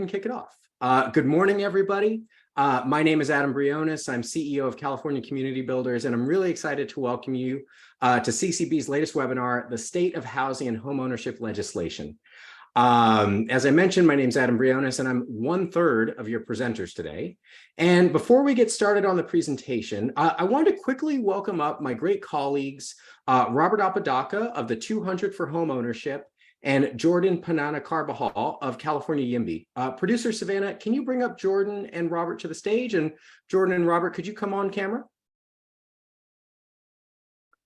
and kick it off. Good morning, everybody. My name is Adam Briones. I'm CEO of California Community Builders, and I'm really excited to welcome you to CCB's latest webinar, The State of Housing and Homeownership Legislation. As I mentioned, my name is Adam Briones, and I'm 1/3 of your presenters today. And before we get started on the presentation, I wanted to quickly welcome up my great colleagues, Robert Apodaca of the 200 for Homeownership, and Jordan Panana Carbajal of California YIMBY. Producer Savannah, can you bring up Jordan and Robert to the stage? And Jordan and Robert, could you come on camera?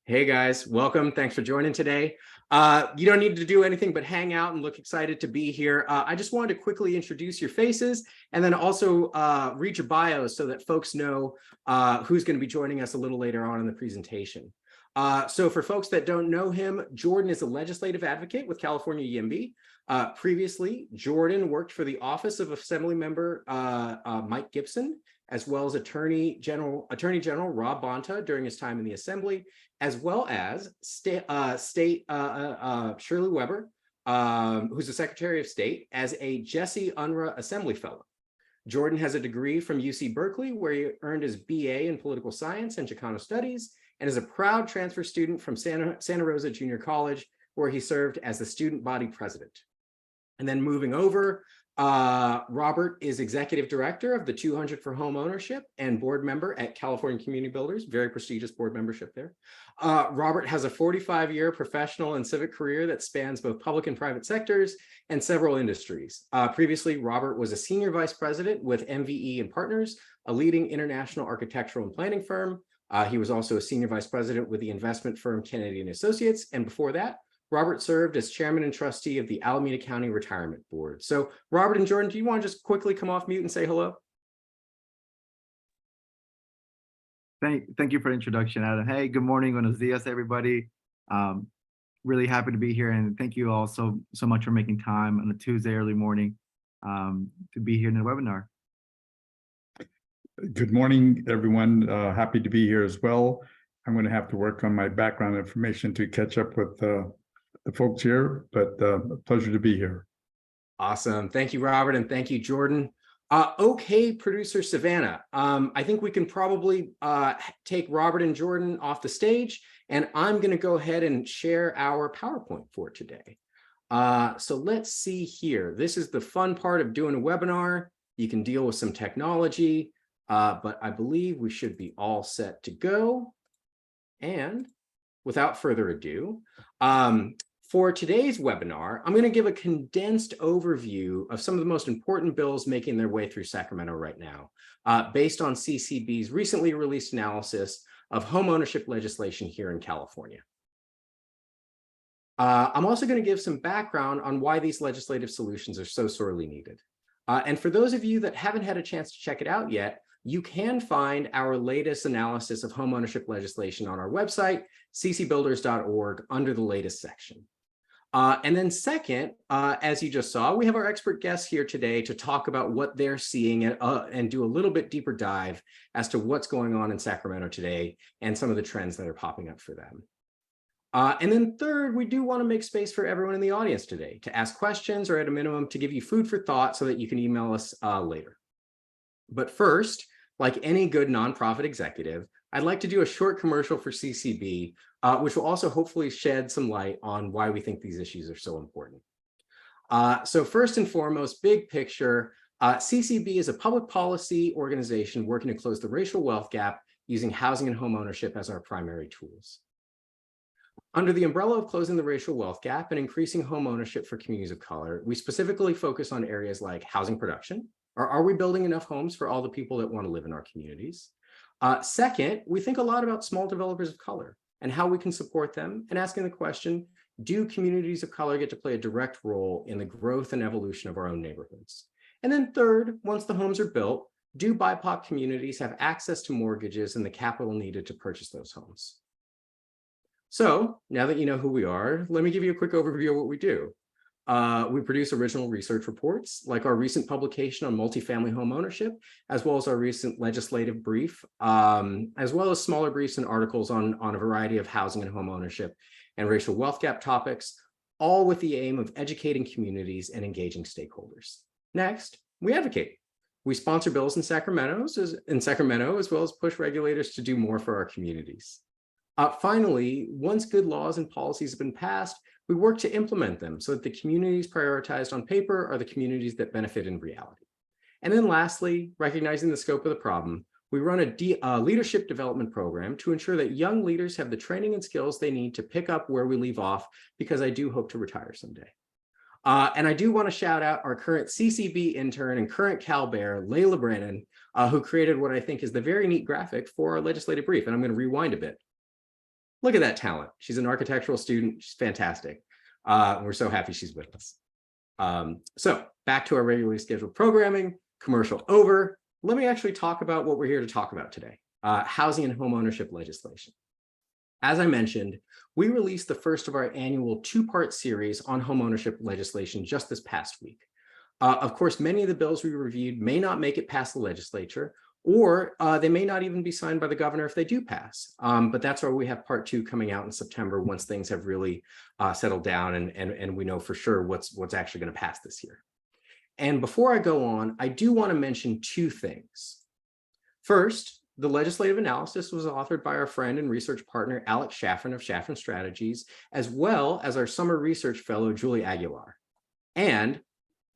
Hey guys, welcome. Thanks for joining today. You don't need to do anything but hang out and look excited to be here. I just wanted to quickly introduce your faces and then also read your bios so that folks know who's going to be joining us a little later on in the presentation. So for folks that don't know him, Jordan is a legislative advocate with California YIMBY. Previously, Jordan worked for the Office of Assemblymember Mike Gibson, as well as Attorney General Rob Bonta during his time in the Assembly, as well as Shirley Weber, who's the Secretary of State, as a Jesse Unruh Assembly Fellow. Jordan has a degree from UC Berkeley, where he earned his BA in Political Science and Chicano Studies, and is a proud transfer student from Santa Rosa Junior College, where he served as the student body president. And then moving over, Robert is executive director of the 200 for Homeownership and board member at California Community Builders, very prestigious board membership there. Robert has a 45-year professional and civic career that spans both public and private sectors and several industries. Previously, Robert was a senior vice president with MVE and Partners, a leading international architectural and planning firm. He was also a senior vice president with the investment firm Kennedy and Associates. And before that, Robert served as chairman and trustee of the Alameda County Retirement Board. So Robert and Jordan, do you want to just quickly come off mute and say hello? Thank you for the introduction, Adam. Hey, good morning, buenos dias, everybody. Really happy to be here, and thank you all so much for making time on a Tuesday early morning to be here in the webinar. Good morning, everyone. Happy to be here as well. I'm going to have to work on my background information to catch up with the folks here, but a pleasure to be here. Awesome. Thank you, Robert, and thank you, Jordan. Okay, producer Savannah, I think we can probably take Robert and Jordan off the stage, and I'm going to go ahead and share our PowerPoint for today. So let's see here. This is the fun part of doing a webinar. You can deal with some technology, but I believe we should be all set to go. And without further ado, for today's webinar, I'm going to give a condensed overview of some of the most important bills making their way through Sacramento right now, based on CCB's recently released analysis of homeownership legislation here in California. I'm also going to give some background on why these legislative solutions are so sorely needed. And for those of you that haven't had a chance to check it out yet, you can find our latest analysis of homeownership legislation on our website, ccbuilders.org, under the latest section. And then second, as you just saw, we have our expert guests here today to talk about what they're seeing and do a little bit deeper dive as to what's going on in Sacramento today and some of the trends that are popping up for them. And then third, we do want to make space for everyone in the audience today to ask questions, or at a minimum to give you food for thought so that you can email us later. But first, like any good nonprofit executive, I'd like to do a short commercial for CCB, which will also hopefully shed some light on why we think these issues are so important. So first and foremost, big picture, CCB is a public policy organization working to close the racial wealth gap using housing and homeownership as our primary tools. Under the umbrella of closing the racial wealth gap and increasing homeownership for communities of color, we specifically focus on areas like housing production. Are we building enough homes for all the people that want to live in our communities? Second, we think a lot about small developers of color and how we can support them, and asking the question, do communities of color get to play a direct role in the growth and evolution of our own neighborhoods? And then third, once the homes are built, do BIPOC communities have access to mortgages and the capital needed to purchase those homes? So now that you know who we are, let me give you a quick overview of what we do. We produce original research reports, like our recent publication on multifamily home ownership, as well as our recent legislative brief, as well as smaller briefs and articles on a variety of housing and home ownership and racial wealth gap topics, all with the aim of educating communities and engaging stakeholders. Next, We advocate. We sponsor bills in Sacramento, as well as push regulators to do more for our communities. Finally, once good laws and policies have been passed, we work to implement them so that the communities prioritized on paper are the communities that benefit in reality. And then lastly, recognizing the scope of the problem, we run a leadership development program to ensure that young leaders have the training and skills they need to pick up where we leave off, because I do hope to retire someday. And I do want to shout out our current CCB intern and current Cal Bear, Layla Brennan, who created what I think is the very neat graphic for our legislative brief. And I'm going to rewind a bit. Look at that talent. She's an architectural student. She's fantastic. We're so happy she's with us. So back to our regularly scheduled programming, commercial over. Let me actually talk about what we're here to talk about today, housing and homeownership legislation. As I mentioned, we released the first of our annual two-part series on homeownership legislation just this past week. Of course, many of the bills we reviewed may not make it past the legislature, or they may not even be signed by the governor if they do pass. But that's why we have part two coming out in September, once things have really settled down and we know for sure what's actually going to pass this year. And before I go on, I do want to mention two things. First, the legislative analysis was authored by our friend and research partner, Alex Shaffrin of Shaffrin Strategies, as well as our summer research fellow, Julie Aguilar. And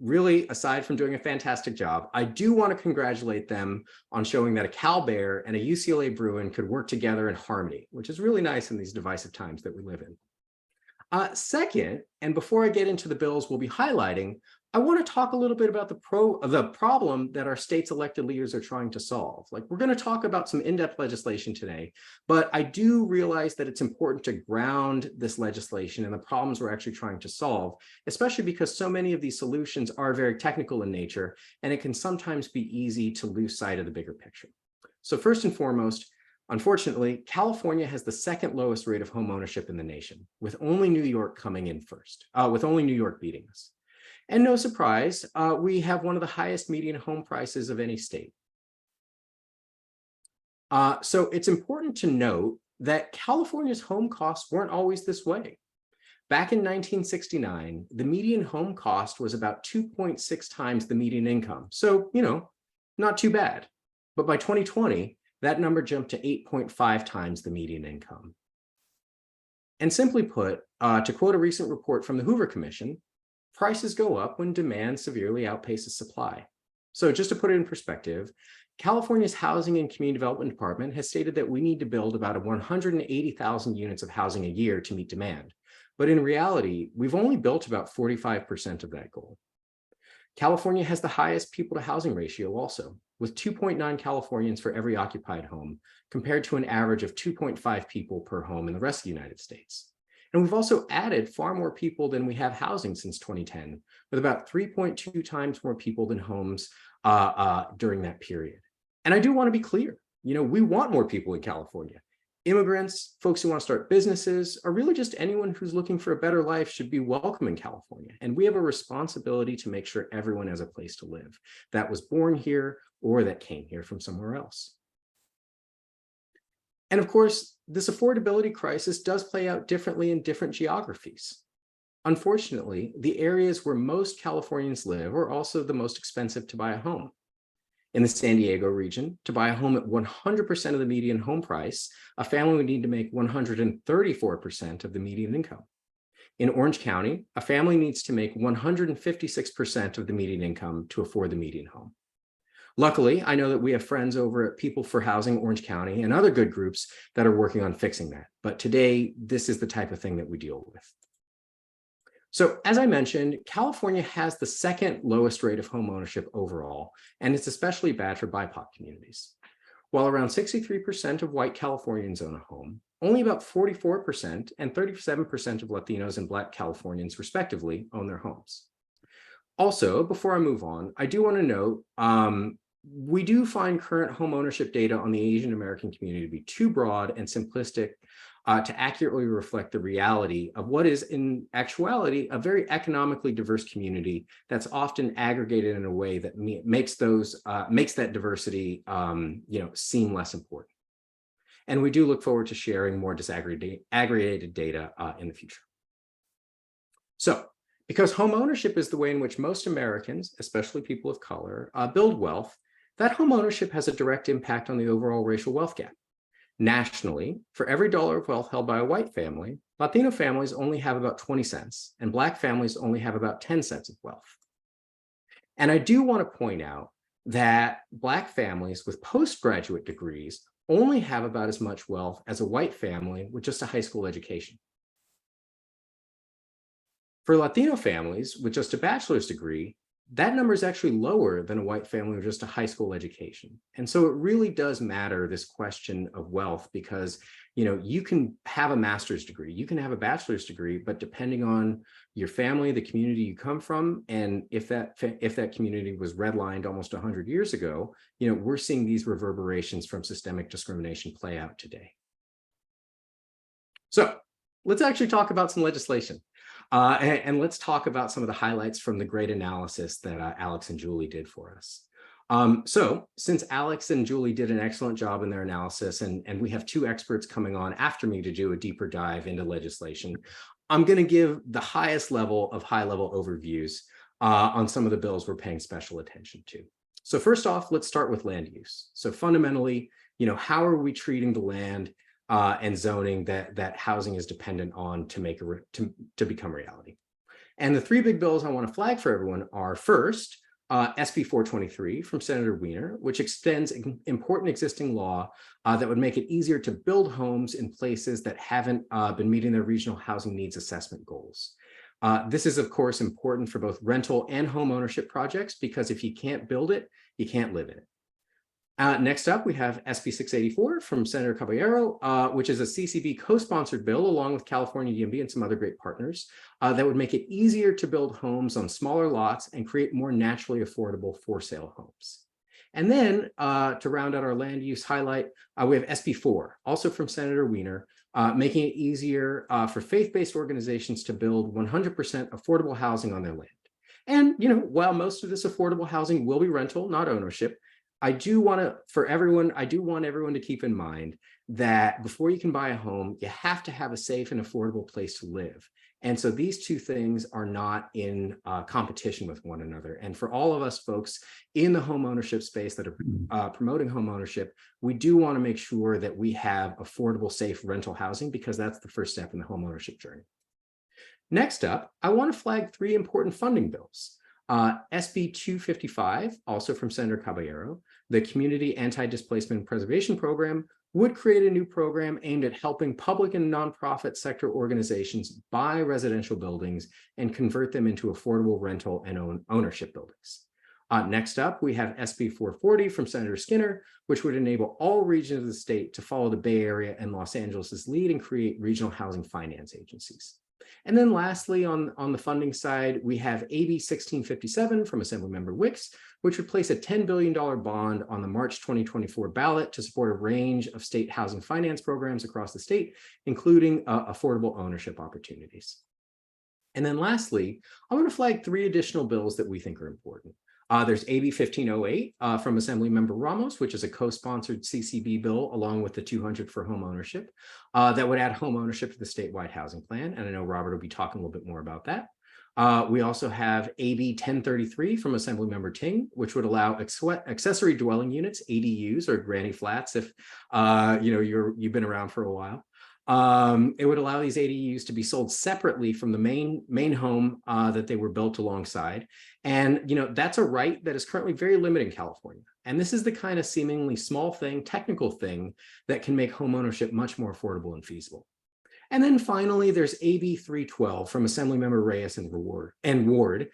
really, aside from doing a fantastic job, I do want to congratulate them on showing that a Cal Bear and a UCLA Bruin could work together in harmony, which is really nice in these divisive times that we live in. Second, and before I get into the bills we'll be highlighting, I want to talk a little bit about the problem that our state's elected leaders are trying to solve. Like, we're going to talk about some in-depth legislation today, but I do realize that it's important to ground this legislation and the problems we're actually trying to solve, especially because so many of these solutions are very technical in nature, and it can sometimes be easy to lose sight of the bigger picture. So first and foremost, unfortunately, California has the second lowest rate of homeownership in the nation, with only New York coming in first, with only New York beating us. And no surprise, we have one of the highest median home prices of any state. So it's important to note that California's home costs weren't always this way. Back in 1969, the median home cost was about 2.6 times the median income. So, not too bad. But by 2020, that number jumped to 8.5 times the median income. And simply put, to quote a recent report from the Hoover Commission, prices go up when demand severely outpaces supply. So just to put it in perspective, California's Housing and Community Development Department has stated that we need to build about 180,000 units of housing a year to meet demand. But in reality, we've only built about 45% of that goal. California has the highest people to housing ratio also, with 2.9 Californians for every occupied home, compared to an average of 2.5 people per home in the rest of the United States. And we've also added far more people than we have housing since 2010, with about 3.2 times more people than homes during that period. And I do want to be clear, we want more people in California. Immigrants, folks who want to start businesses, or really just anyone who's looking for a better life should be welcome in California. And we have a responsibility to make sure everyone has a place to live that was born here or that came here from somewhere else. And of course, this affordability crisis does play out differently in different geographies. Unfortunately, the areas where most Californians live are also the most expensive to buy a home. In the San Diego region, to buy a home at 100% of the median home price, a family would need to make 134% of the median income. In Orange County, a family needs to make 156% of the median income to afford the median home. Luckily, I know that we have friends over at People for Housing Orange County and other good groups that are working on fixing that. But today, this is the type of thing that we deal with. So as I mentioned, California has the second lowest rate of home ownership overall, and it's especially bad for BIPOC communities. While around 63% of white Californians own a home, only about 44% and 37% of Latinos and Black Californians, respectively, own their homes. Also, before I move on, I do want to note, we do find current home ownership data on the Asian American community to be too broad and simplistic to accurately reflect the reality of what is in actuality a very economically diverse community that's often aggregated in a way that makes that diversity seem less important. And we do look forward to sharing more disaggregated data in the future. So Because home ownership is the way in which most Americans, especially people of color, build wealth, that home ownership has a direct impact on the overall racial wealth gap. Nationally, for every dollar of wealth held by a white family, Latino families only have about 20 cents, and Black families only have about 10 cents of wealth. And I do want to point out that Black families with postgraduate degrees only have about as much wealth as a white family with just a high school education. For Latino families with just a bachelor's degree, that number is actually lower than a white family with just a high school education. And so it really does matter, this question of wealth, because you can have a master's degree, you can have a bachelor's degree, but depending on your family, the community you come from, and if that community was redlined almost 100 years ago, we're seeing these reverberations from systemic discrimination play out today. So let's actually talk about some legislation. And let's talk about some of the highlights from the great analysis that Alex and Julie did for us. So since Alex and Julie did an excellent job in their analysis, and we have two experts coming on after me to do a deeper dive into legislation, I'm going to give the highest level of high-level overviews on some of the bills we're paying special attention to. So first off, let's start with land use. So fundamentally, how are we treating the land and zoning that housing is dependent on to become reality? And the three big bills I want to flag for everyone are, first, SB 423 from Senator Wiener, which extends important existing law that would make it easier to build homes in places that haven't been meeting their regional housing needs assessment goals. This is, of course, important for both rental and home ownership projects, because if you can't build it, you can't live in it. Next up, we have SB 684 from Senator Caballero, which is a CCB co-sponsored bill along with California YIMBY and some other great partners that would make it easier to build homes on smaller lots and create more naturally affordable for-sale homes. And then to round out our land use highlight, we have SB 4, also from Senator Wiener, making it easier for faith-based organizations to build 100% affordable housing on their land. And, while most of this affordable housing will be rental, not ownership, I do want everyone to keep in mind that before you can buy a home, you have to have a safe and affordable place to live. And so these two things are not in competition with one another. And for all of us folks in the home ownership space that are promoting home ownership, we do want to make sure that we have affordable, safe rental housing, because that's the first step in the home ownership journey. Next up, I want to flag three important funding bills. SB 255, also from Senator Caballero, the Community Anti-Displacement Preservation Program, would create a new program aimed at helping public and nonprofit sector organizations buy residential buildings and convert them into affordable rental and ownership buildings. Next up, we have SB 440 from Senator Skinner, which would enable all regions of the state to follow the Bay Area and Los Angeles' lead and create regional housing finance agencies. And then lastly, on the funding side, we have AB 1657 from Assemblymember Wicks, which would place a $10 billion bond on the March 2024 ballot to support a range of state housing finance programs across the state, including affordable ownership opportunities. And then lastly, I want to flag three additional bills that we think are important. There's AB 1508 from Assemblymember Ramos, which is a co-sponsored CCB bill along with the 200 for home ownership that would add home ownership to the statewide housing plan. And I know Robert will be talking a little bit more about that. We also have AB 1033 from Assemblymember Ting, which would allow accessory dwelling units, ADUs, or granny flats, if you've been around for a while. It would allow these ADUs to be sold separately from the main home that they were built alongside. And, that's a right that is currently very limited in California. And this is the kind of seemingly small thing, technical thing that can make homeownership much more affordable and feasible. And then finally, there's AB 312 from Assemblymember Reyes and Ward,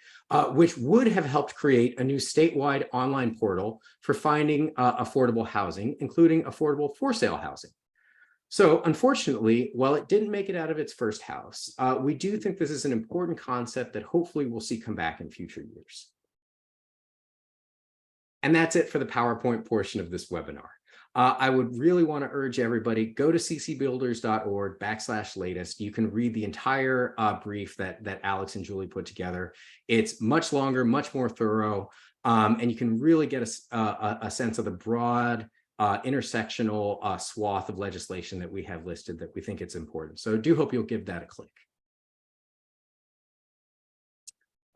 which would have helped create a new statewide online portal for finding affordable housing, including affordable for-sale housing. So unfortunately, while it didn't make it out of its first house, we do think this is an important concept that hopefully we'll see come back in future years. And that's it for the PowerPoint portion of this webinar. I would really want to urge everybody, go to ccbuilders.org/latest. You can read the entire brief that Alex and Julie put together. It's much longer, much more thorough, and you can really get a sense of the broad intersectional swath of legislation that we have listed that we think it's important. So I do hope you'll give that a click.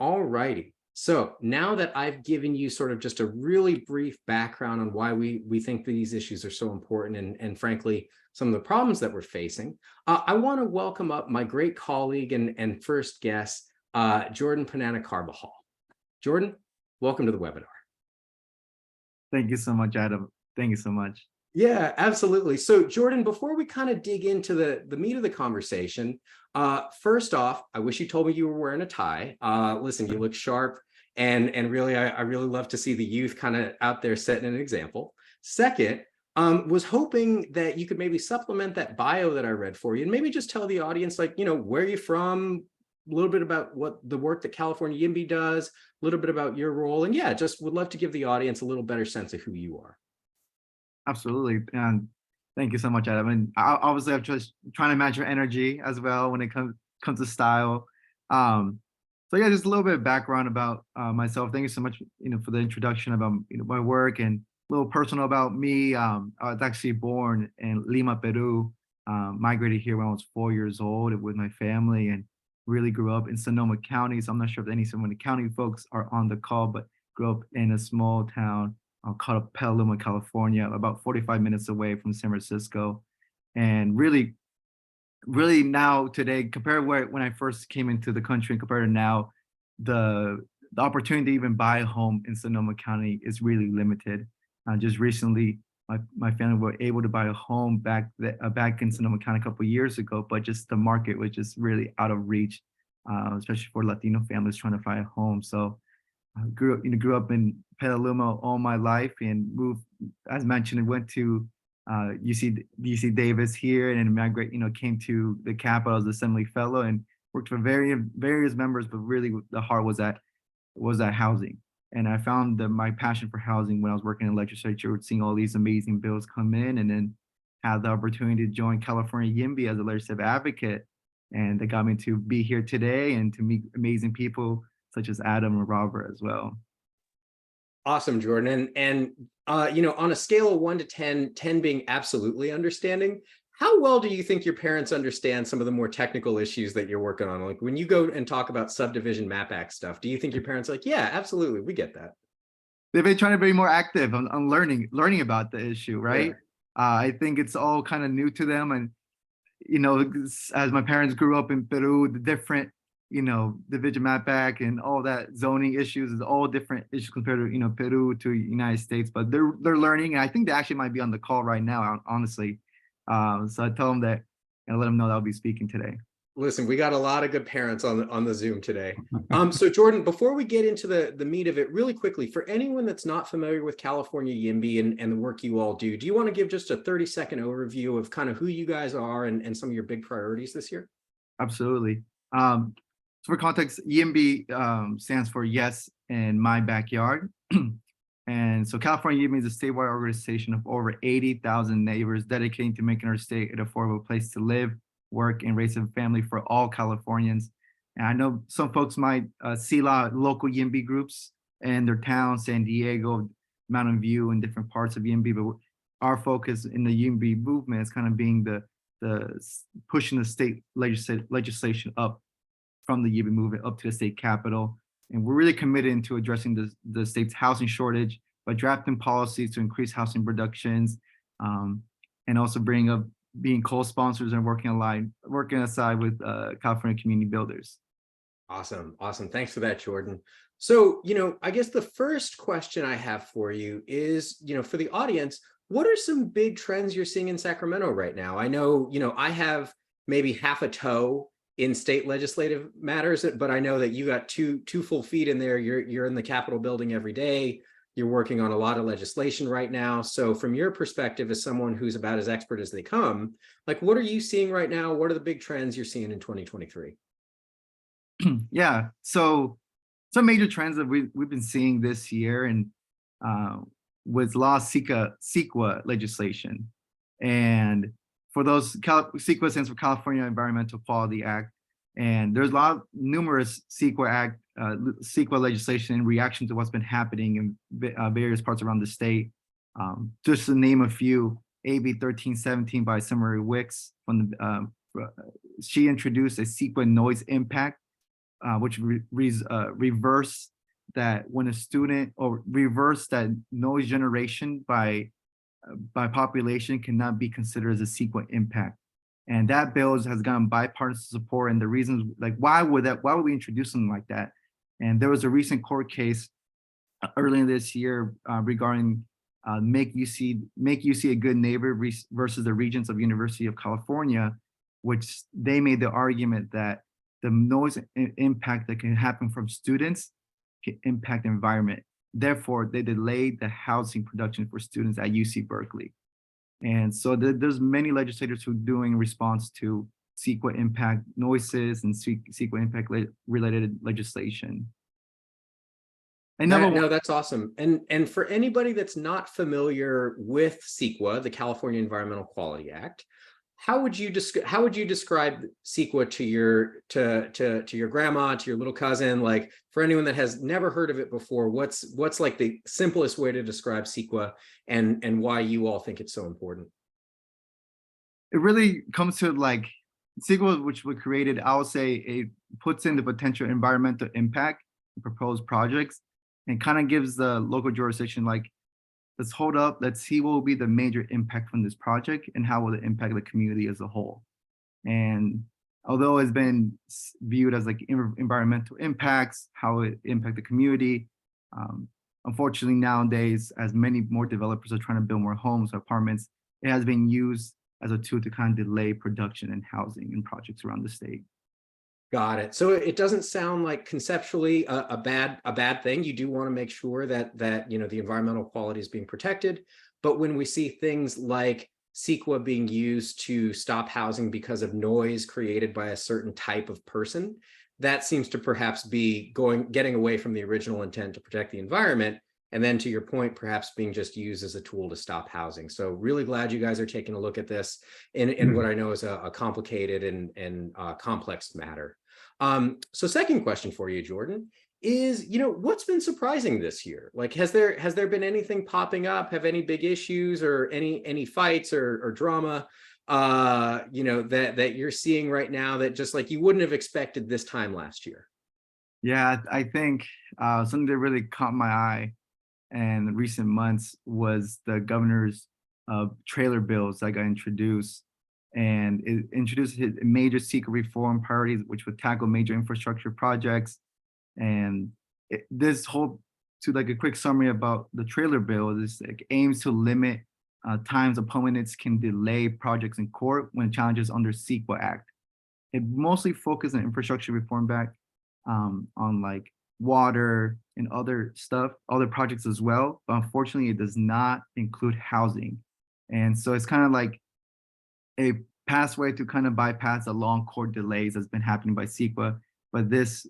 All righty. So now that I've given you sort of just a really brief background on why we think these issues are so important and frankly, some of the problems that we're facing, I want to welcome up my great colleague and first guest, Jordan Panana Carbajal. Jordan, welcome to the webinar. Thank you so much, Adam. Thank you so much. Yeah, absolutely. So Jordan, before we kind of dig into the meat of the conversation, first off, I wish you told me you were wearing a tie. Listen, you look sharp, and really, I really love to see the youth kind of out there setting an example. Second, was hoping that you could maybe supplement that bio that I read for you, and maybe just tell the audience, like, where you're from, a little bit about what the work that California YIMBY does, a little bit about your role, and yeah, just would love to give the audience a little better sense of who you are. Absolutely. And thank you so much, Adam. And obviously, I'm just trying to match your energy as well when it comes to style. So yeah, just a little bit of background about myself. Thank you so much, for the introduction about my work, and a little personal about me. I was actually born in Lima, Peru. Migrated here when I was 4 years old with my family, and really grew up in Sonoma County. So I'm not sure if any Sonoma County folks are on the call, but grew up in a small town called Petaluma, California, about 45 minutes away from San Francisco. And really now today, compared to when I first came into the country and compared to now, the opportunity to even buy a home in Sonoma County is really limited. Just recently, my family were able to buy a home back in Sonoma County a couple of years ago, but just the market was just really out of reach, especially for Latino families trying to find a home. So I grew up in Petaluma all my life, and moved, as mentioned, and went to UC Davis here, and came to the Capitol as Assembly Fellow, and worked for various members, but really the heart was at housing. And I found my passion for housing when I was working in the legislature, seeing all these amazing bills come in, and then had the opportunity to join California YIMBY as a legislative advocate. And that got me to be here today and to meet amazing people such as Adam and Robert as well. Awesome, Jordan. And on a scale of 1 to 10, 10 being absolutely understanding, how well do you think your parents understand some of the more technical issues that you're working on? Like when you go and talk about subdivision map act stuff, do you think your parents are like, yeah, absolutely, we get that? They've been trying to be more active on learning about the issue, right? Yeah. I think it's all kind of new to them. And, as my parents grew up in Peru, the different division map back and all that zoning issues is all different issues compared to Peru to United States, but they're learning, and I think they actually might be on the call right now, honestly. So I tell them that and let them know that I'll be speaking today. Listen, we got a lot of good parents on the Zoom today. So Jordan, before we get into the meat of it, really quickly, for anyone that's not familiar with California YIMBY and the work you all do you want to give just a 30-second overview of kind of who you guys are and some of your big priorities this year? Absolutely. So for context, YIMBY stands for Yes in My Backyard. And so California YIMBY is a statewide organization of over 80,000 neighbors dedicating to making our state an affordable place to live, work, and raise a family for all Californians. And I know some folks might see a lot of local YIMBY groups in their town, San Diego, Mountain View, and different parts of YIMBY, but our focus in the YIMBY movement is kind of being the pushing the state legislation up from the YIMBY movement up to the state capitol. And we're really committed to addressing the state's housing shortage by drafting policies to increase housing productions, and also being co-sponsors and working aside with California community builders. Awesome. Thanks for that, Jordan. So, I guess the first question I have for you is, for the audience, what are some big trends you're seeing in Sacramento right now? I know, I have maybe half a toe in state legislative matters, but I know that you got two full feet in there. You're in the Capitol building every day. You're working on a lot of legislation right now. So from your perspective, as someone who's about as expert as they come, like, what are you seeing right now? What are the big trends you're seeing in 2023? Yeah, so some major trends that we've been seeing this year, and was CEQA legislation. And for those, CEQA stands for California Environmental Quality Act. And there's numerous CEQA legislation in reaction to what's been happening in various parts around the state. Just to name a few, AB 1317 by Summary Wicks, she introduced a CEQA noise impact which reverse that when a student, or reverse that noise generation by population cannot be considered as a CEQA impact. And that bill has gotten bipartisan support. And the reasons, like, why would we introduce something like that? And there was a recent court case earlier this year regarding make UC a good neighbor versus the Regents of University of California, which they made the argument that the noise impact that can happen from students can impact the environment. Therefore, they delayed the housing production for students at UC Berkeley. And so there's many legislators who are doing response to CEQA impact noises and CEQA impact related legislation. No, that's awesome. And for anybody that's not familiar with CEQA, the California Environmental Quality Act, how would you describe CEQA to your grandma, to your little cousin? Like, for anyone that has never heard of it before, what's like the simplest way to describe CEQA and why you all think it's so important? It really comes to like CEQA, which was created, I would say it puts in the potential environmental impact of proposed projects and kind of gives the local jurisdiction like, let's hold up, let's see what will be the major impact from this project and how will it impact the community as a whole. And although it's been viewed as like environmental impacts, how it impact the community, unfortunately nowadays, as many more developers are trying to build more homes or apartments, it has been used as a tool to kind of delay production and housing and projects around the state. Got it. So it doesn't sound like conceptually a bad thing. You do want to make sure that the environmental quality is being protected. But when we see things like CEQA being used to stop housing because of noise created by a certain type of person, that seems to perhaps be getting away from the original intent to protect the environment. And then to your point, perhaps being just used as a tool to stop housing. So really glad you guys are taking a look at this in what I know is a complicated and complex matter. So second question for you, Jordan, is, what's been surprising this year? Like, has there been anything popping up? Have any big issues or any fights or drama, that you're seeing right now that just like you wouldn't have expected this time last year? Yeah, I think something that really caught my eye in recent months was the governor's trailer bills that got introduced. And it introduced his major CEQA reform priorities, which would tackle major infrastructure projects. And to like a quick summary about the trailer bill, this like aims to limit times opponents can delay projects in court when challenges under CEQA Act. It mostly focused on infrastructure reform back on like water and other projects as well. But unfortunately, it does not include housing. And so it's kind of like a pathway to kind of bypass the long court delays that's been happening by CEQA, but this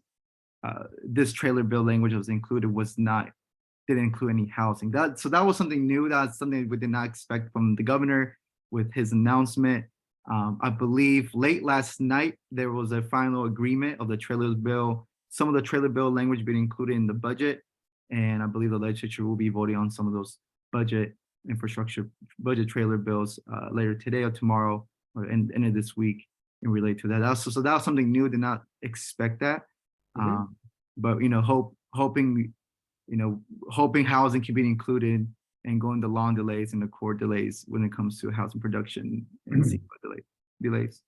trailer bill language that was included didn't include any housing. So that was something new. That's something we did not expect from the governor with his announcement. I believe late last night there was a final agreement of the trailer bill. Some of the trailer bill language being included in the budget, and I believe the legislature will be voting on some of those budget trailer bills later today or tomorrow or end of this week and relate to that. So that was something new. Did not expect that. But hoping housing can be included and going the long delays and the court delays when it comes to housing production and CEQA delays.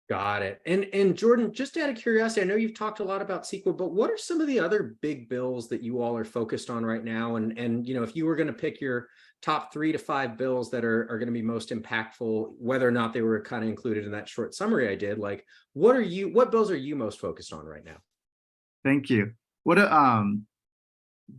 Got it. And Jordan, just out of curiosity, I know you've talked a lot about CEQA, but what are some of the other big bills that you all are focused on right now? And if you were going to pick your top 3 to 5 bills that are going to be most impactful, whether or not they were kind of included in that short summary I did, like what bills are you most focused on right now? Thank you.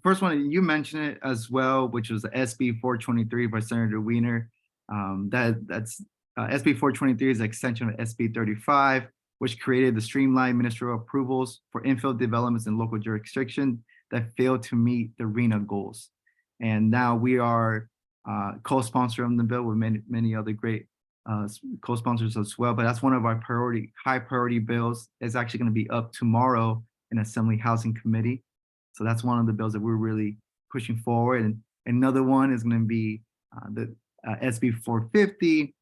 First one, you mentioned it as well, which was the SB 423 by Senator Wiener. That's SB 423 is an extension of SB 35, which created the streamlined ministerial approvals for infill developments in local jurisdiction that failed to meet the RENA goals. And now we are co-sponsor on the bill with many other great co-sponsors as well. But that's one of our high priority bills. It's actually going to be up tomorrow in Assembly Housing Committee. So that's one of the bills that we're really pushing forward. And another one is going to be the SB 450,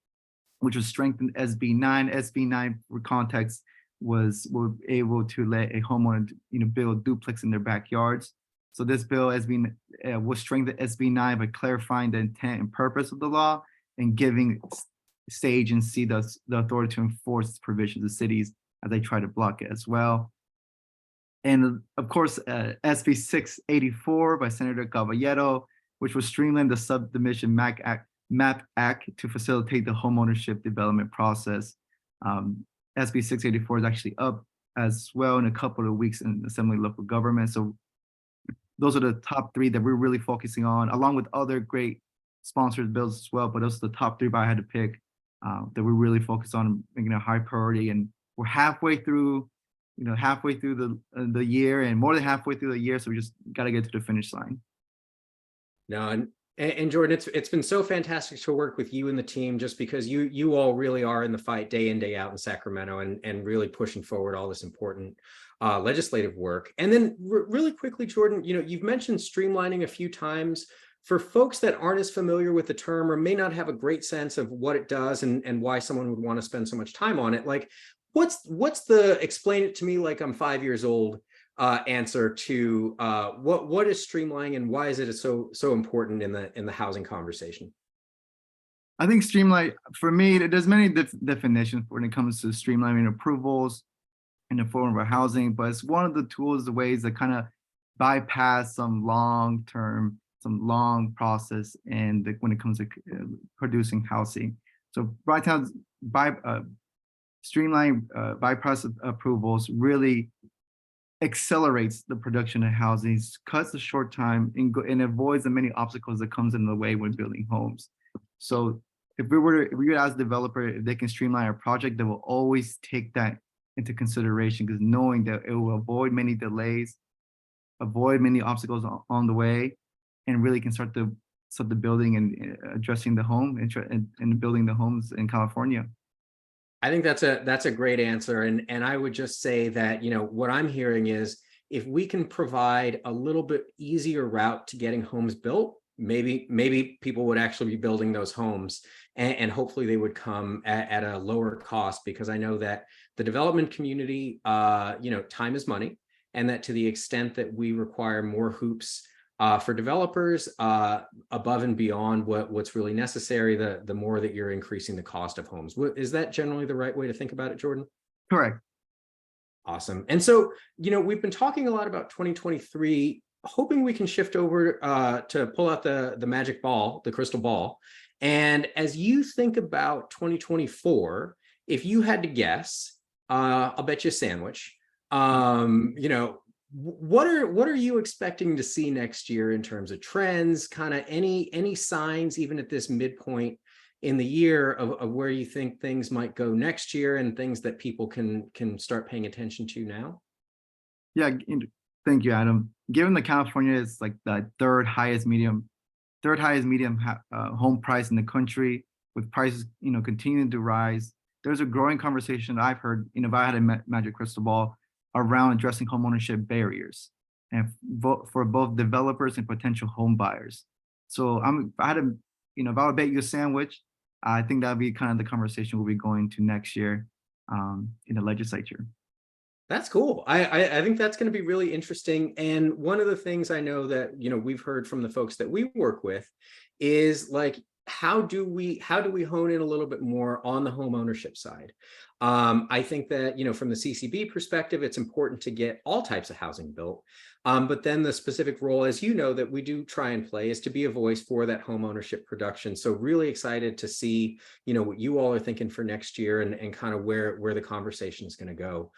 which was strengthened SB 9. SB 9, for context, were able to let a homeowner, build a duplex in their backyards. So this bill will strengthen SB 9 by clarifying the intent and purpose of the law and giving state agency the authority to enforce provisions of cities as they try to block it as well. And of course, SB 684 by Senator Caballero, which will streamline the subdivision MAP Act to facilitate the homeownership development process. SB 684 is actually up as well in a couple of weeks in Assembly local government. So those are the top three that we're really focusing on, along with other great sponsored bills as well. But those are the top three, but I had to pick that we're really focused on making a high priority. And we're halfway through the year, and more than halfway through the year. So we just got to get to the finish line. No, and Jordan, it's been so fantastic to work with you and the team, just because you all really are in the fight day in, day out in Sacramento, and really pushing forward all this important legislative work. And then really quickly, Jordan, you've mentioned streamlining a few times. For folks that aren't as familiar with the term or may not have a great sense of what it does and why someone would want to spend so much time on it, like what's the explain it to me like I'm 5 years old answer to what is streamlining and why is it so important in the housing conversation? I think streamline, for me, there's many definitions when it comes to streamlining approvals in the form of housing, but it's one of the tools, the ways that kind of bypass some long process and when it comes to producing housing. So right now, streamline bypass approvals really accelerates the production of housing, cuts the short time, and avoids the many obstacles that comes in the way when building homes. So if we were to ask the developer if they can streamline a project, they will always take that into consideration, because knowing that it will avoid many delays, avoid many obstacles on the way, and really can start the building and addressing the home and building the homes in California. I think that's a great answer. And I would just say that, what I'm hearing is if we can provide a little bit easier route to getting homes built, maybe people would actually be building those homes, and hopefully they would come at a lower cost, because I know that the development community, time is money, and that to the extent that we require more hoops for developers above and beyond what's really necessary, the more that you're increasing the cost of homes. Is that generally the right way to think about it, Jordan? Correct. Awesome. And so, we've been talking a lot about 2023, hoping we can shift over to pull out the magic ball, the crystal ball. And as you think about 2024, if you had to guess, I'll bet you a sandwich, what are you expecting to see next year in terms of trends, kind of any signs, even at this midpoint in the year, of where you think things might go next year, and things that people can start paying attention to now? Yeah, thank you, Adam. Given that California is like the third highest medium home price in the country, with prices continuing to rise, there's a growing conversation I've heard, if I had a magic crystal ball, around addressing homeownership barriers and for both developers and potential home buyers. So if I would bet you a sandwich, I think that'd be kind of the conversation we'll be going to next year in the legislature. That's cool. I think that's going to be really interesting. And one of the things I know that we've heard from the folks that we work with is like, how do we hone in a little bit more on the home ownership side? I think that, from the CCB perspective, it's important to get all types of housing built. But then the specific role, as that we do try and play, is to be a voice for that home ownership production. So really excited to see, what you all are thinking for next year, and kind of where the conversation is going to go.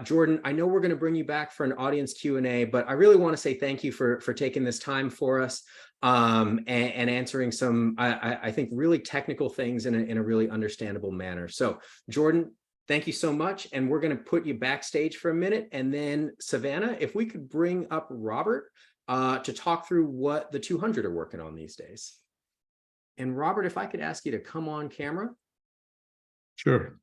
Jordan, I know we're going to bring you back for an audience Q&A, but I really want to say thank you for taking this time for us, and answering some, I think, really technical things in a really understandable manner. So, Jordan, thank you so much. And we're going to put you backstage for a minute. And then, Savannah, if we could bring up Robert to talk through what the 200 are working on these days. And Robert, if I could ask you to come on camera. Sure.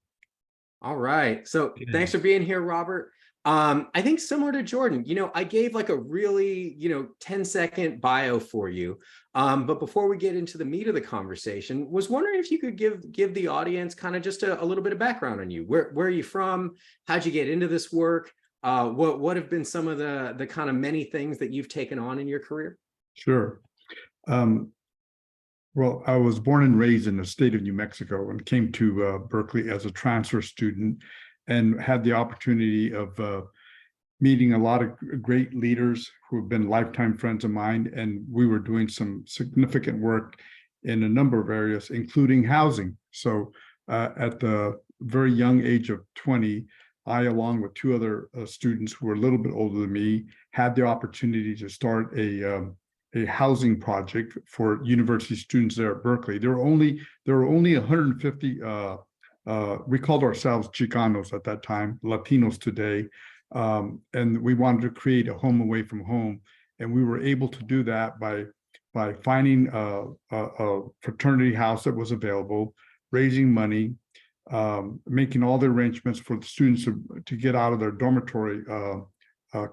All right. So thanks for being here, Robert. I think similar to Jordan, I gave like a really, 10-second bio for you. But before we get into the meat of the conversation, was wondering if you could give the audience kind of just a little bit of background on you. Where are you from? How'd you get into this work? What have been some of the kind of many things that you've taken on in your career? Sure. Well, I was born and raised in the state of New Mexico and came to Berkeley as a transfer student and had the opportunity of meeting a lot of great leaders who have been lifetime friends of mine. And we were doing some significant work in a number of areas, including housing. So at the very young age of 20, I, along with two other students who were a little bit older than me, had the opportunity to start a housing project for university students there at Berkeley. There were only 150. We called ourselves Chicanos at that time, Latinos today, and we wanted to create a home away from home, and we were able to do that by finding a fraternity house that was available, raising money, making all the arrangements for the students to get out of their dormitory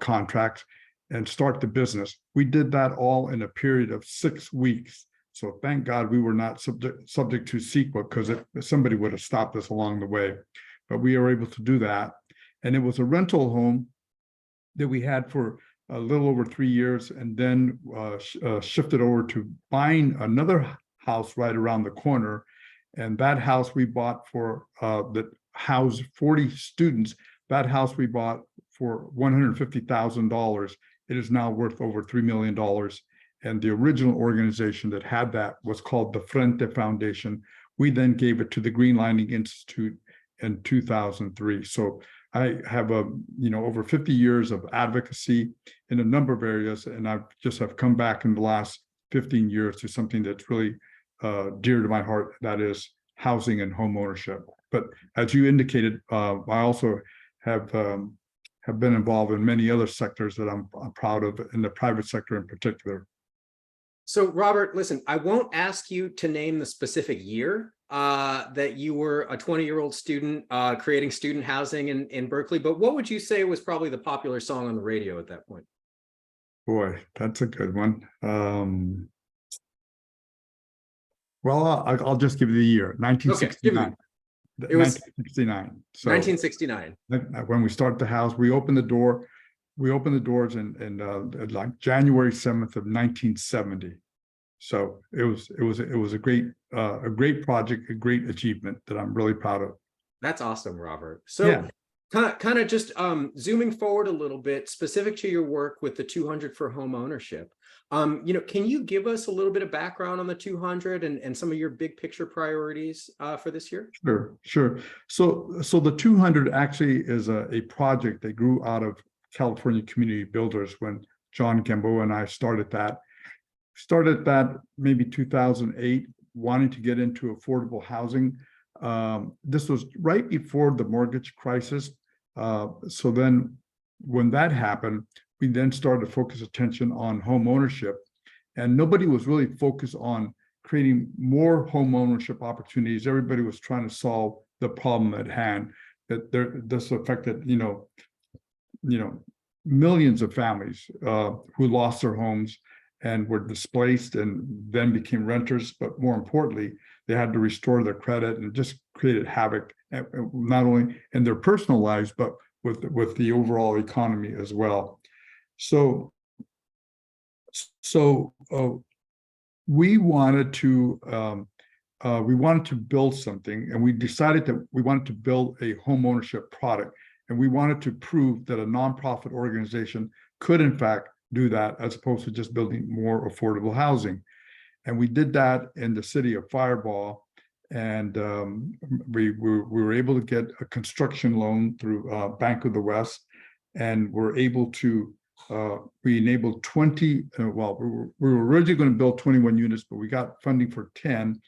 contracts and start the business. We did that all in a period of 6 weeks. So thank God we were not subject to CEQA, because somebody would have stopped us along the way. But we were able to do that. And it was a rental home that we had for a little over 3 years, and then shifted over to buying another house right around the corner. And that house we bought for that housed 40 students. That house we bought for $150,000. It is now worth over $3 million. And the original organization that had that was called the Frente Foundation. We then gave it to the Green Lining Institute in 2003. So I have over 50 years of advocacy in a number of areas, and I just have come back in the last 15 years to something that's really dear to my heart, that is housing and home ownership. But as you indicated, I also have been involved in many other sectors that I'm proud of, in the private sector in particular. So Robert, listen, I won't ask you to name the specific year that you were a 20-year-old student creating student housing in Berkeley, but what would you say was probably the popular song on the radio at that point? Boy, that's a good one. Well, I'll just give you the year, 1969. It was 1969. So 1969. when we started the house, we opened the doors in like January 7th of 1970. So it was a great project, a great achievement that I'm really proud of. That's awesome, Robert. So Yeah. kind of just zooming forward a little bit, specific to your work with the 200 for home ownership. Can you give us a little bit of background on the 200 and some of your big picture priorities for this year? Sure. So the 200 actually is a project that grew out of California Community Builders when John Gamboa and I started that maybe 2008, wanting to get into affordable housing. This was right before the mortgage crisis. So then when that happened, we then started to focus attention on home ownership, and nobody was really focused on creating more home ownership opportunities. Everybody was trying to solve the problem at hand, that this affected, millions of families who lost their homes and were displaced and then became renters. But more importantly, they had to restore their credit, and just created havoc, not only in their personal lives, but with the overall economy as well. So we wanted to build something, and we decided that we wanted to build a home ownership product, and we wanted to prove that a nonprofit organization could in fact do that, as opposed to just building more affordable housing. And we did that in the city of Fireball, and we were able to get a construction loan through Bank of the West, and we're able to we enabled 20, we were originally going to build 21 units, but we got funding for 10,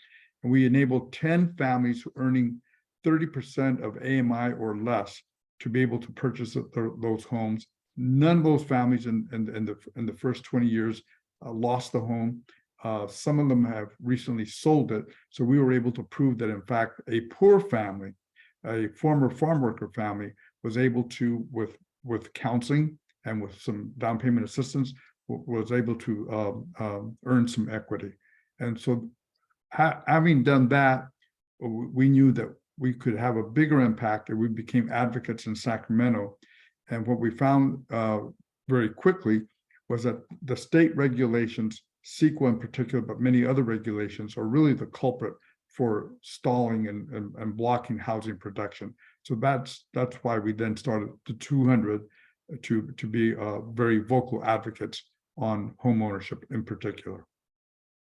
and we enabled 10 families earning 30% of AMI or less to be able to purchase those homes. None of those families in the first 20 years lost the home. Some of them have recently sold it. So we were able to prove that, in fact, a poor family, a former farm worker family, was able to, with with counseling and with some down payment assistance, was able to earn some equity. And so having done that, we knew that we could have a bigger impact, and we became advocates in Sacramento. And what we found very quickly was that the state regulations, CEQA in particular, but many other regulations, are really the culprit for stalling and blocking housing production. So that's why we then started the 200 to be very vocal advocates on home ownership in particular.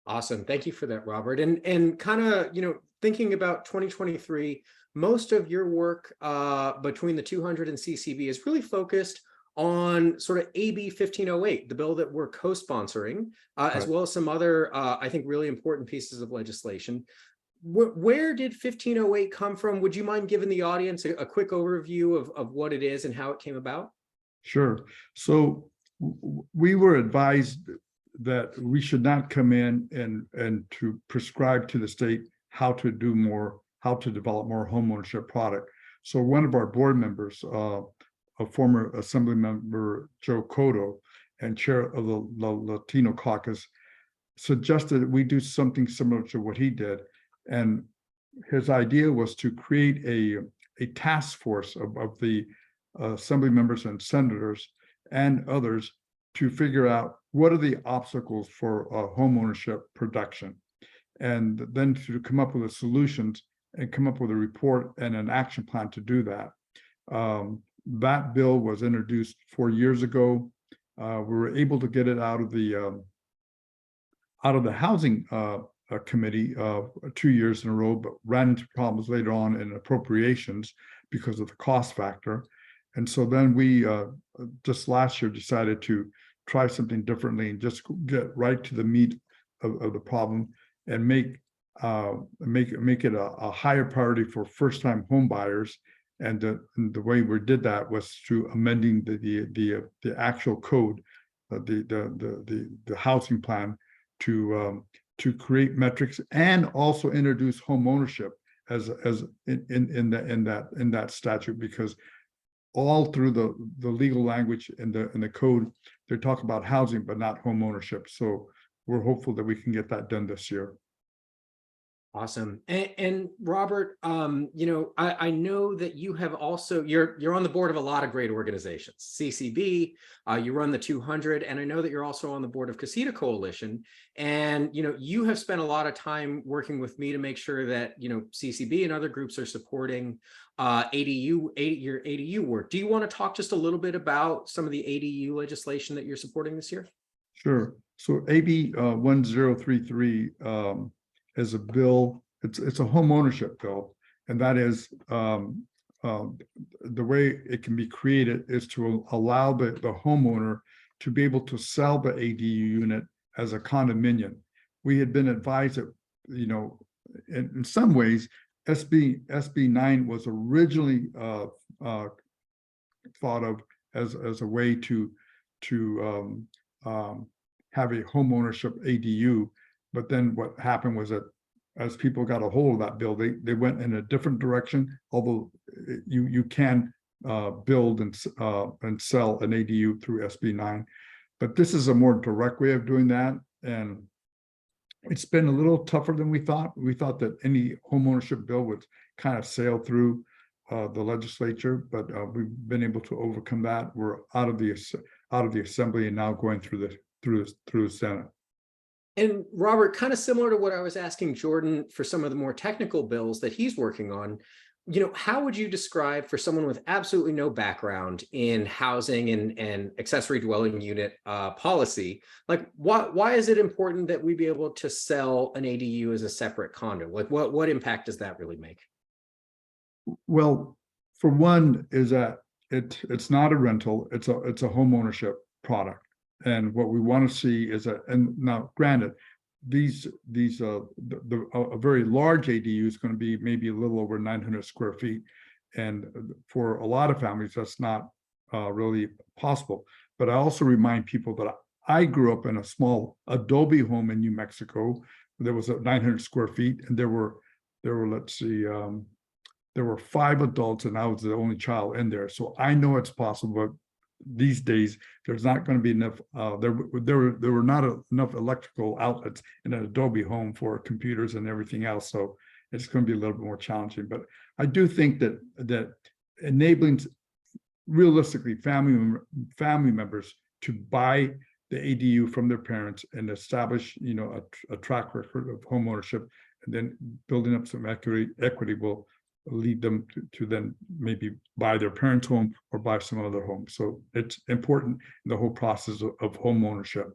Awesome. Thank you for that, Robert. And kind of, thinking about 2023, most of your work between the 200 and CCB is really focused on sort of AB 1508, the bill that we're co-sponsoring, as well as some other, I think, really important pieces of legislation. Where did 1508 come from? Would you mind giving the audience a quick overview of what it is and how it came about? Sure. So we were advised that we should not come in and to prescribe to the state how to do more, how to develop more homeownership product. So one of our board members, a former Assembly member, Joe Cotto, and chair of the Latino caucus, suggested that we do something similar to what he did. And his idea was to create a task force of the Assembly members and senators and others to figure out what are the obstacles for homeownership production, and then to come up with the solutions and come up with a report and an action plan to do that. That bill was introduced 4 years ago. We were able to get it out of the housing committee 2 years in a row, but ran into problems later on in appropriations because of the cost factor. And so then we just last year decided to try something differently and just get right to the meat of the problem and make it a higher priority for first-time home buyers. And the way we did that was through amending the actual code, the housing plan, to create metrics and also introduce home ownership as in that statute, because all through the legal language in the code, they talk about housing but not home ownership. So we're hopeful that we can get that done this year. Awesome. And Robert, I know that you have also, you're on the board of a lot of great organizations, CCB, you run the 200, and I know that you're also on the board of Casita Coalition. And, you have spent a lot of time working with me to make sure that, CCB and other groups are supporting your ADU work. Do you want to talk just a little bit about some of the ADU legislation that you're supporting this year? Sure. So AB 1033, is a bill. It's a home ownership bill, and that is the way it can be created is to allow the homeowner to be able to sell the ADU unit as a condominium. We had been advised that, in some ways, SB 9 was originally thought of as a way to have a home ownership ADU. But then what happened was that as people got a hold of that bill, they went in a different direction, although you can build and sell an ADU through SB 9. But this is a more direct way of doing that. And it's been a little tougher than we thought. We thought that any homeownership bill would kind of sail through the legislature, but we've been able to overcome that. We're out of the assembly and now going through the Senate. And Robert, kind of similar to what I was asking Jordan for some of the more technical bills that he's working on, how would you describe, for someone with absolutely no background in housing and accessory dwelling unit policy, like why is it important that we be able to sell an ADU as a separate condo? Like what impact does that really make? Well, for one, is that it's not a rental, it's a home ownership product. And what we want to see is that, and now granted, a very large ADU is going to be maybe a little over 900 square feet. And for a lot of families, that's not really possible. But I also remind people that I grew up in a small adobe home in New Mexico. There was 900 square feet, and there were, let's see, there were 5 adults and I was the only child in there. So I know it's possible, these days, there's not going to be enough, there were not enough electrical outlets in an Adobe home for computers and everything else. So it's going to be a little bit more challenging. But I do think that enabling realistically family members to buy the ADU from their parents and establish, a track record of home ownership, and then building up some equity will lead them to then maybe buy their parents' home or buy some other home. So it's important in the whole process of home ownership.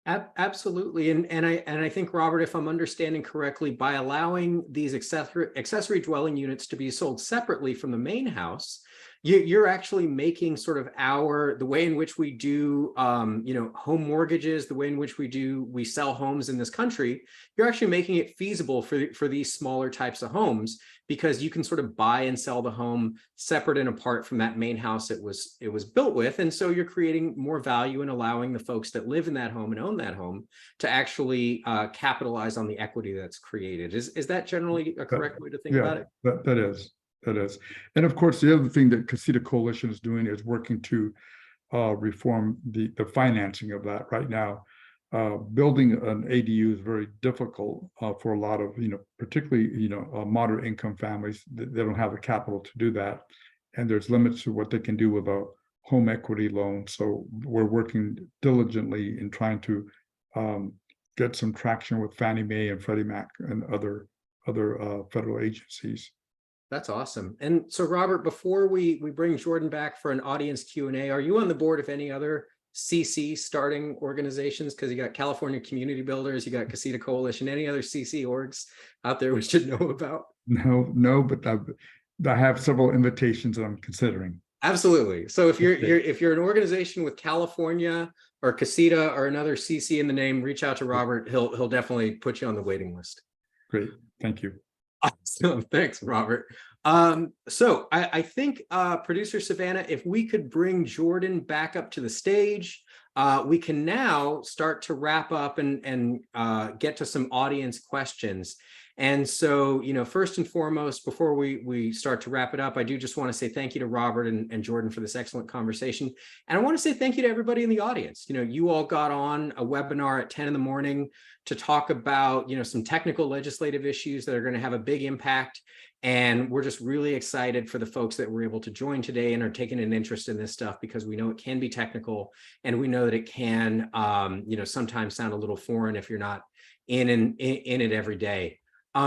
Absolutely. And I think, Robert, if I'm understanding correctly, by allowing these accessory dwelling units to be sold separately from the main house, you're actually making sort of the way in which we do, home mortgages, the way in which we sell homes in this country, you're actually making it feasible for these smaller types of homes, because you can sort of buy and sell the home separate and apart from that main house it was built with. And so you're creating more value and allowing the folks that live in that home and own that home to actually capitalize on the equity that's created. Is that generally a correct way to think about it? That is. And of course, the other thing that Casita Coalition is doing is working to reform the financing of that. Right now, building an ADU is very difficult for a lot of, particularly, moderate income families. They don't have the capital to do that. And there's limits to what they can do with a home equity loan. So we're working diligently in trying to get some traction with Fannie Mae and Freddie Mac and other federal agencies. That's awesome. And so, Robert, before we bring Jordan back for an audience Q&A, are you on the board of any other CC starting organizations? Because you got California Community Builders, you got Casita Coalition, any other CC orgs out there we should know about? No, but I have several invitations that I'm considering. Absolutely. So if you're an organization with California or Casita or another CC in the name, reach out to Robert. He'll definitely put you on the waiting list. Great. Thank you. Awesome. Thanks, Robert. So I think, producer Savannah, if we could bring Jordan back up to the stage, we can now start to wrap up and get to some audience questions. And so, first and foremost, before we start to wrap it up, I do just want to say thank you to Robert and Jordan for this excellent conversation. And I want to say thank you to everybody in the audience. You all got on a webinar at 10 in the morning to talk about, some technical legislative issues that are going to have a big impact. And we're just really excited for the folks that were able to join today and are taking an interest in this stuff, because we know it can be technical, and we know that it can, sometimes sound a little foreign if you're not in it every day.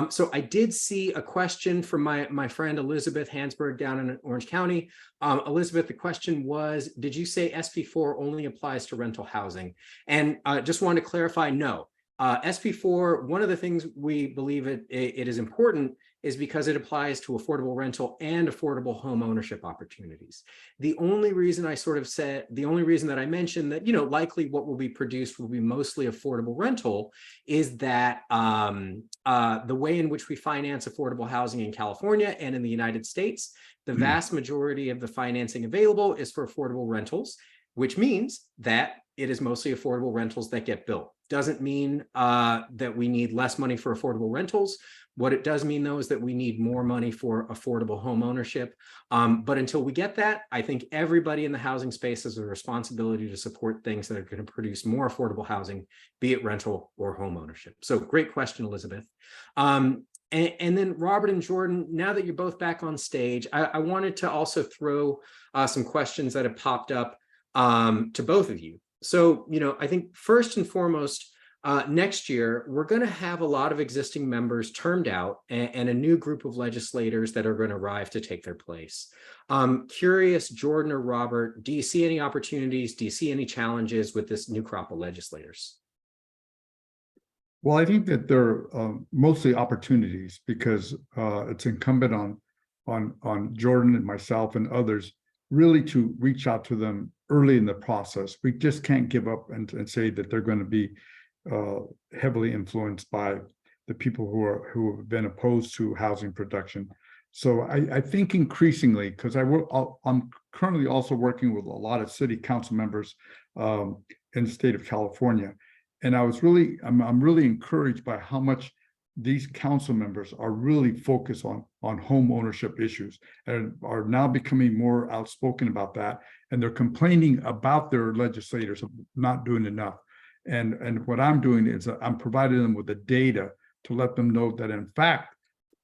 So I did see a question from my friend Elizabeth Hansberg down in Orange County. Elizabeth, the question was, did you say SB4 only applies to rental housing? And just wanted to clarify, no. SB4, one of the things we believe it is important is because it applies to affordable rental and affordable home ownership opportunities. The only reason that I mentioned that, likely what will be produced will be mostly affordable rental is that the way in which we finance affordable housing in California and in the United States, the vast majority of the financing available is for affordable rentals, which means that it is mostly affordable rentals that get built. Doesn't mean that we need less money for affordable rentals. What it does mean, though, is that we need more money for affordable home ownership. But until we get that, I think everybody in the housing space has a responsibility to support things that are going to produce more affordable housing, be it rental or home ownership. So great question, Elizabeth. And then Robert and Jordan, now that you're both back on stage, I wanted to also throw some questions that have popped up to both of you. So, I think first and foremost, next year, we're going to have a lot of existing members termed out and a new group of legislators that are going to arrive to take their place. Curious, Jordan or Robert, do you see any opportunities? Do you see any challenges with this new crop of legislators? Well, I think that there are mostly opportunities, because it's incumbent on Jordan and myself and others really to reach out to them early in the process. We just can't give up and say that they're going to be heavily influenced by the people who have been opposed to housing production. So I think increasingly, because I'm currently also working with a lot of city council members in the state of California, and I'm really encouraged by how much these council members are really focused on home ownership issues and are now becoming more outspoken about that. And they're complaining about their legislators of not doing enough. And what I'm doing is I'm providing them with the data to let them know that in fact,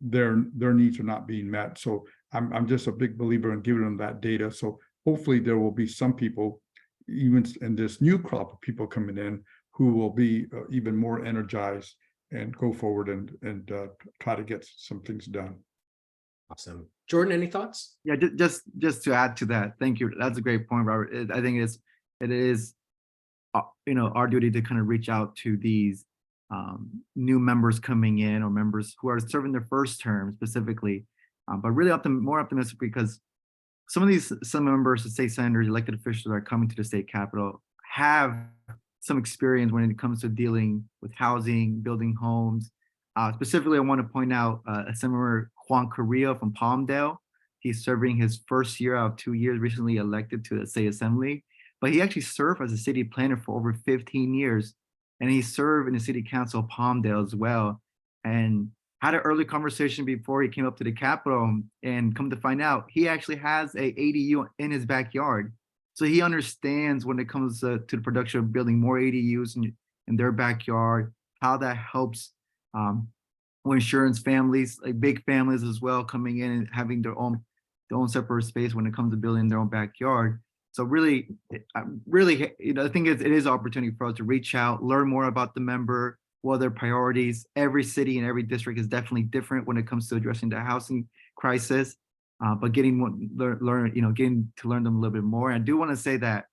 their needs are not being met. So I'm just a big believer in giving them that data. So hopefully there will be some people, even in this new crop of people coming in, who will be even more energized and go forward and try to get some things done. Awesome. Jordan, any thoughts? Yeah, just to add to that, thank you. That's a great point, Robert. I think it is our duty to kind of reach out to these new members coming in, or members who are serving their first term specifically, but really more optimistic, because some members, the state senators, elected officials that are coming to the state capitol have some experience when it comes to dealing with housing, building homes. Specifically, I want to point out Assemblymember Juan Carrillo from Palmdale. He's serving his first year out of 2 years, recently elected to the state assembly, but he actually served as a city planner for over 15 years. And he served in the city council of Palmdale as well, and had an early conversation before he came up to the Capitol, and come to find out, he actually has a ADU in his backyard. So he understands when it comes to the production of building more ADUs in their backyard, how that helps insurance families, like big families as well, coming in and having their own separate space when it comes to building their own backyard. So really, I think it is an opportunity for us to reach out, learn more about the member, what are their priorities. Every city and every district is definitely different when it comes to addressing the housing crisis. But getting to learn them a little bit more. And I do want to say that,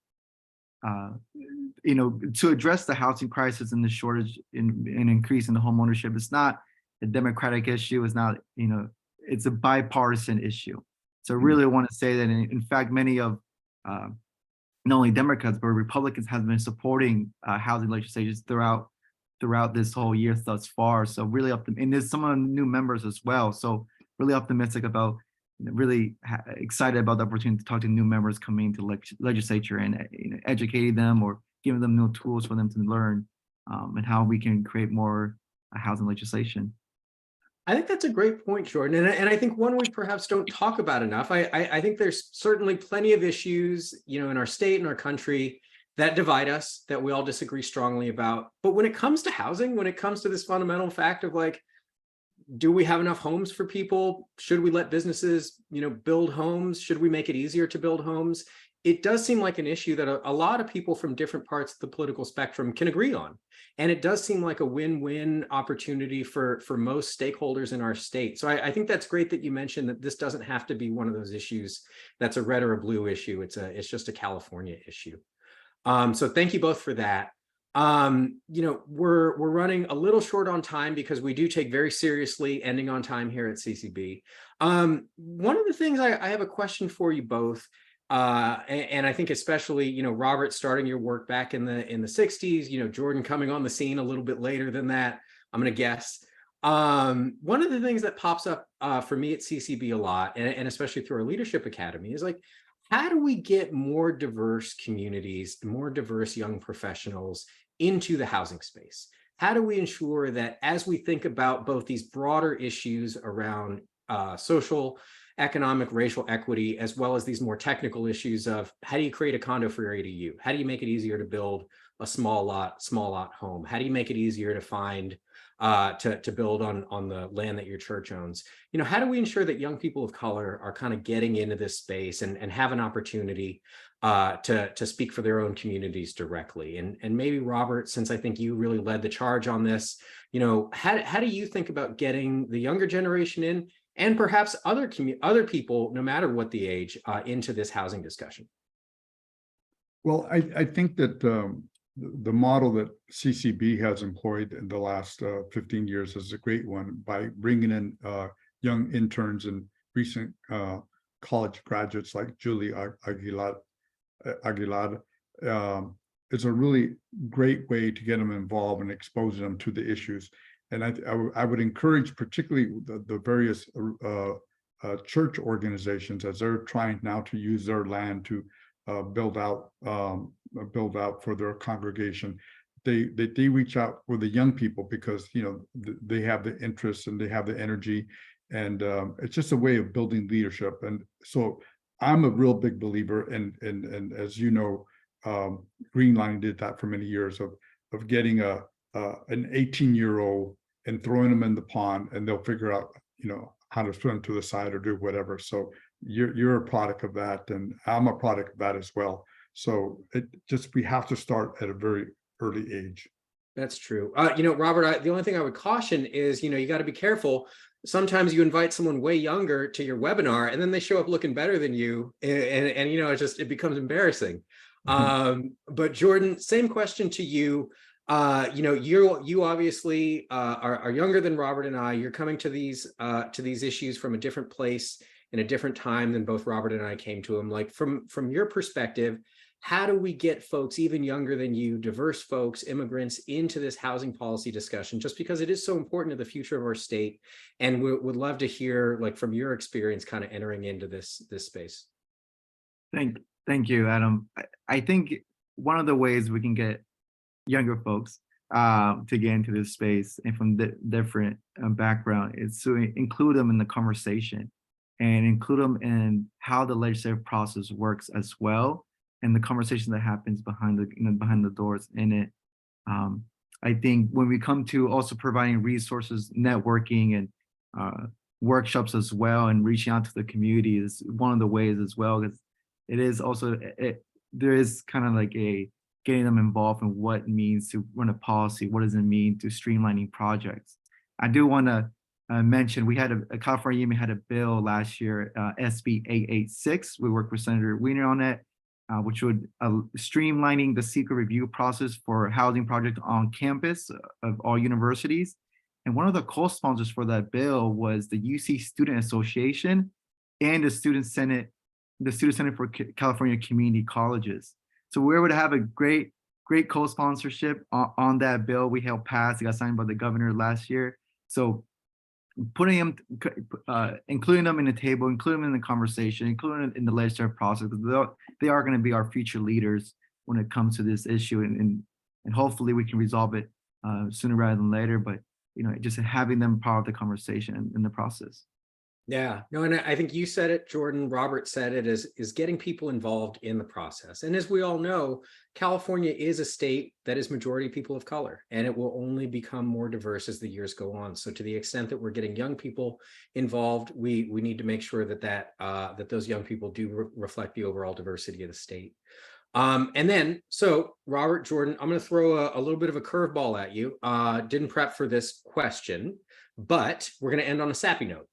to address the housing crisis and the shortage and increase in the home ownership, it's not a Democratic issue. It's not, it's a bipartisan issue. So I really want to say that, in fact, many of not only Democrats, but Republicans have been supporting housing legislation throughout this whole year thus far. So really and there's some of the new members as well. So really optimistic about, really excited about the opportunity to talk to new members coming into the legislature and educating them or giving them new tools for them to learn, and how we can create more housing legislation. I think that's a great point, Jordan. And I think one we perhaps don't talk about enough. I think there's certainly plenty of issues, in our state and our country that divide us, that we all disagree strongly about. But when it comes to housing, when it comes to this fundamental fact of like, do we have enough homes for people? Should we let businesses, build homes? Should we make it easier to build homes? It does seem like an issue that a lot of people from different parts of the political spectrum can agree on. And it does seem like a win-win opportunity for most stakeholders in our state. So I think that's great that you mentioned that this doesn't have to be one of those issues that's a red or a blue issue. It's just a California issue. So thank you both for that. We're running a little short on time because we do take very seriously ending on time here at CCB. One of the things I have a question for you both, and I think especially, Robert, starting your work back in the 60s, Jordan coming on the scene a little bit later than that, I'm going to guess. One of the things that pops up for me at CCB a lot, and especially through our Leadership Academy, is like, how do we get more diverse communities, more diverse young professionals into the housing space? How do we ensure that as we think about both these broader issues around social, economic, racial equity, as well as these more technical issues of how do you create a condo for your ADU? How do you make it easier to build a small lot home? How do you make it easier to find to build on the land that your church owns? How do we ensure that young people of color are kind of getting into this space and have an opportunity to speak for their own communities directly? And maybe, Robert, since I think you really led the charge on this, how do you think about getting the younger generation in, and perhaps other people, no matter what the age, into this housing discussion? Well, I think that the model that CCB has employed in the last 15 years is a great one, by bringing in young interns and recent college graduates like Julie Aguilar. It's a really great way to get them involved and expose them to the issues. And I would encourage particularly the various church organizations, as they're trying now to use their land to build out for their congregation, they reach out for the young people because, you know, they have the interest and they have the energy, and it's just a way of building leadership. And so I'm a real big believer, and as you know, Green Line did that for many years of getting an 18-year-old and throwing them in the pond, and they'll figure out, you know, how to swim to the side or do whatever. So you're a product of that, and I'm a product of that as well. So we have to start at a very early age. That's true. You know, Robert, the only thing I would caution is, you know, you got to be careful. Sometimes you invite someone way younger to your webinar and then they show up looking better than you. And you know, it becomes embarrassing. But Jordan, same question to you. You know, you obviously are younger than Robert and I. You're coming to these issues from a different place in a different time than both Robert and I came to them. Like from your perspective, how do we get folks even younger than you, diverse folks, immigrants, into this housing policy discussion, just because it is so important to the future of our state? And we would love to hear, like, from your experience kind of entering into this space. Thank you, Adam. I think one of the ways we can get younger folks to get into this space and from different background is to include them in the conversation and include them in how the legislative process works as well, and the conversation that happens behind the doors in it. I think when we come to also providing resources, networking, and workshops as well, and reaching out to the community is one of the ways as well, because it is also, there is kind of like getting them involved in what it means to run a policy, what does it mean to streamlining projects. I do want to mention, we had a California YIMBY had a bill last year, SB 886. We worked with Senator Wiener on it, which would streamlining the secret review process for housing projects on campus of all universities. And one of the co-sponsors for that bill was the UC Student Association and the Student Senate for California Community Colleges. So we were able to have a great co-sponsorship on that bill. We helped pass. It got signed by the governor last year. So putting them, including them in the table, including them in the conversation, including them in the legislative process, they are going to be our future leaders when it comes to this issue, and hopefully we can resolve it sooner rather than later. But you know, just having them part of the conversation in the process. Yeah, no, and I think you said it, Jordan, Robert said it, is getting people involved in the process. And as we all know, California is a state that is majority people of color, and it will only become more diverse as the years go on. So to the extent that we're getting young people involved, we need to make sure that those young people do reflect the overall diversity of the state. And then, so Robert, Jordan, I'm going to throw a little bit of a curveball at you. Didn't prep for this question, but we're going to end on a sappy note.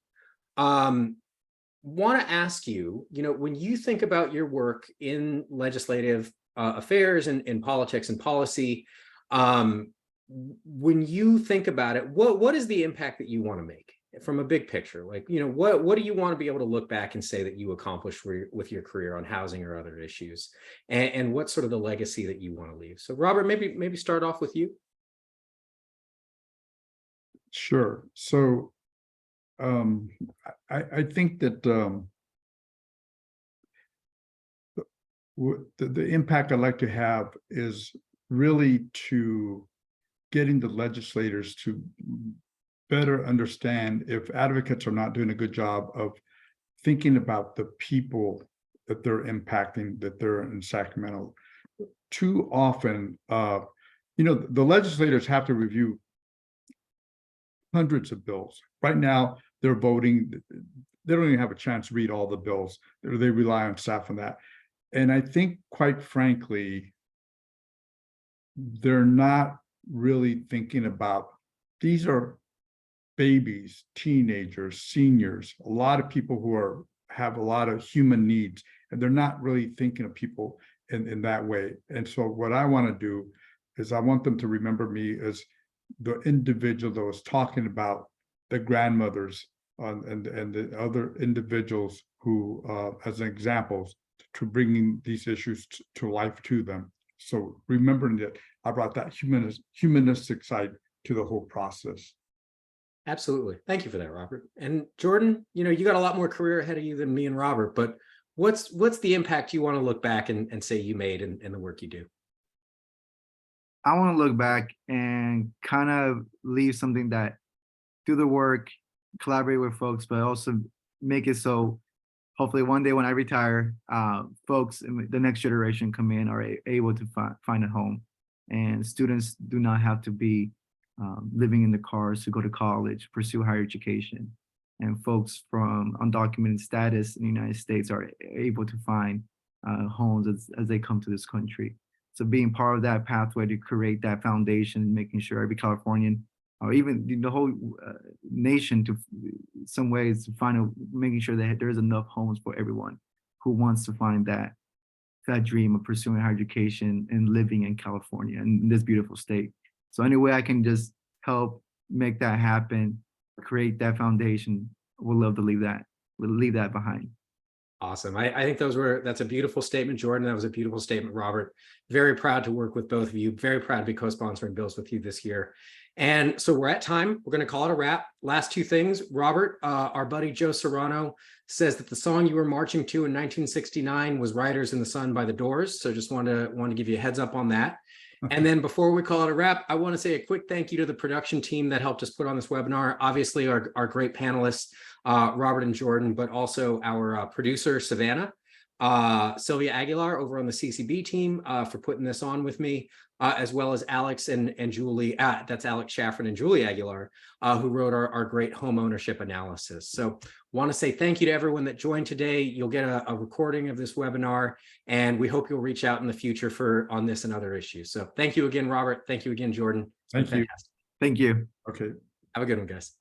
Want to ask you, you know, when you think about your work in legislative affairs and in politics and policy, when you think about it, what is the impact that you want to make from a big picture? Like, you know, what do you want to be able to look back and say that you accomplished with your career on housing or other issues, and what's sort of the legacy that you want to leave? So Robert, maybe start off with you. Sure. So I think that the impact I'd like to have is really to getting the legislators to better understand if advocates are not doing a good job of thinking about the people that they're impacting, that they're in Sacramento. Too often, you know, the legislators have to review hundreds of bills. Right now, they're voting. They don't even have a chance to read all the bills. They rely on staff on that. And I think, quite frankly, they're not really thinking about, these are babies, teenagers, seniors, a lot of people who have a lot of human needs, and they're not really thinking of people in that way. And so what I want to do is I want them to remember me as the individual that was talking about the grandmothers and the other individuals who, as examples, to bringing these issues to life to them. So remembering that I brought that humanistic side to the whole process. Absolutely. Thank you for that, Robert. And Jordan, you know, you got a lot more career ahead of you than me and Robert, but what's the impact you want to look back and say you made in the work you do? I want to look back and kind of leave something that do the work, collaborate with folks, but also make it so hopefully one day when I retire, folks in the next generation come in are able to find a home, and students do not have to be living in the cars to go to college, pursue higher education, and folks from undocumented status in the United States are able to find homes as they come to this country. So being part of that pathway to create that foundation, making sure every Californian or even the whole nation to some ways to making sure that there is enough homes for everyone who wants to find that dream of pursuing higher education and living in California in this beautiful state. So any way I can just help make that happen, create that foundation, would love to leave that behind. Awesome. I think that's a beautiful statement, Jordan. That was a beautiful statement, Robert. Very proud to work with both of you. Very proud to be co-sponsoring bills with you this year. And so we're at time. We're going to call it a wrap. Last two things. Robert, our buddy Joe Serrano says that the song you were marching to in 1969 was Riders in the Sun by the Doors. So just want to give you a heads up on that. And then before we call it a wrap, I want to say a quick thank you to the production team that helped us put on this webinar. Obviously, our great panelists, Robert and Jordan, but also our producer, Savannah, Sylvia Aguilar over on the CCB team for putting this on with me, as well as Alex and Julie, that's Alex Shaffron and Julie Aguilar, who wrote our great home ownership analysis. So want to say thank you to everyone that joined today. You'll get a recording of this webinar, and we hope you'll reach out in the future on this and other issues. So thank you again, Robert. Thank you again, Jordan. Thank you. Thank you. Okay. Have a good one, guys.